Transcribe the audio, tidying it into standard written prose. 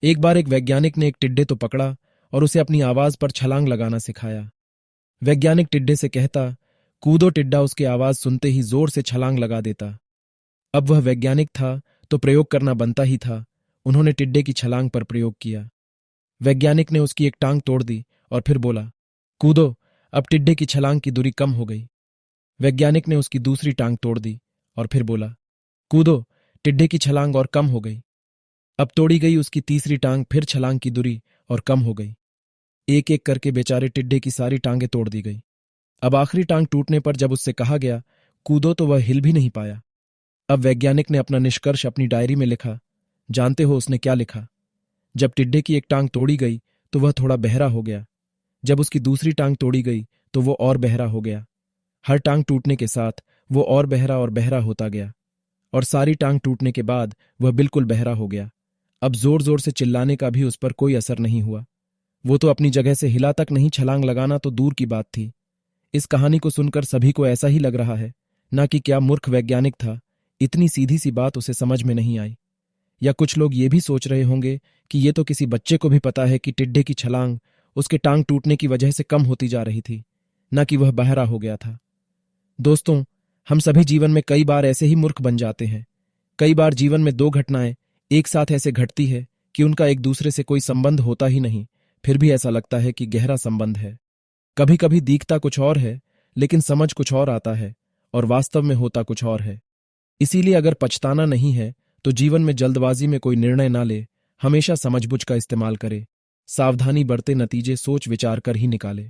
एक बार एक वैज्ञानिक ने एक टिड्डे तो पकड़ा और उसे अपनी आवाज पर छलांग लगाना सिखाया। वैज्ञानिक टिड्डे से कहता, कूदो। टिड्डा उसकी आवाज सुनते ही जोर से छलांग लगा देता। अब वह वैज्ञानिक था तो प्रयोग करना बनता ही था। उन्होंने टिड्डे की छलांग पर प्रयोग किया। वैज्ञानिक ने उसकी एक टांग तोड़ दी और फिर बोला, कूदो। अब टिड्डे की छलांग की दूरी कम हो गई। वैज्ञानिक ने उसकी दूसरी टांग तोड़ दी और फिर बोला, कूदो। टिड्डे की छलांग और कम हो गई। अब तोड़ी गई उसकी तीसरी टांग, फिर छलांग की दूरी और कम हो गई। एक एक करके बेचारे टिड्डे की सारी टांगें तोड़ दी गई। अब आखिरी टांग टूटने पर जब उससे कहा गया कूदो तो वह हिल भी नहीं पाया। अब वैज्ञानिक ने अपना निष्कर्ष अपनी डायरी में लिखा। जानते हो उसने क्या लिखा? जब टिड्डे की एक टांग तोड़ी गई तो वह थोड़ा बहरा हो गया। जब उसकी दूसरी टांग तोड़ी गई तो वो और बहरा हो गया। हर टांग टूटने के साथ वो और बहरा होता गया और सारी टांग टूटने के बाद वह बिल्कुल बहरा हो गया। अब जोर जोर से चिल्लाने का भी उस पर कोई असर नहीं हुआ। वो तो अपनी जगह से हिला तक नहीं, छलांग लगाना तो दूर की बात थी। इस कहानी को सुनकर सभी को ऐसा ही लग रहा है ना कि क्या मूर्ख वैज्ञानिक था, इतनी सीधी सी बात उसे समझ में नहीं आई। या कुछ लोग ये भी सोच रहे होंगे कि ये तो किसी बच्चे को भी पता है कि टिड्डे की छलांग उसके टांग टूटने की वजह से कम होती जा रही थी, ना कि वह बहरा हो गया था। दोस्तों, हम सभी जीवन में कई बार ऐसे ही मूर्ख बन जाते हैं। कई बार जीवन में दो घटनाएं एक साथ ऐसे घटती है कि उनका एक दूसरे से कोई संबंध होता ही नहीं, फिर भी ऐसा लगता है कि गहरा संबंध है। कभी कभी दिखता कुछ और है लेकिन समझ कुछ और आता है और वास्तव में होता कुछ और है। इसीलिए अगर पछताना नहीं है तो जीवन में जल्दबाजी में कोई निर्णय ना ले, हमेशा समझबूझ का इस्तेमाल करे, सावधानी बरते, नतीजे सोच विचार कर ही निकाले।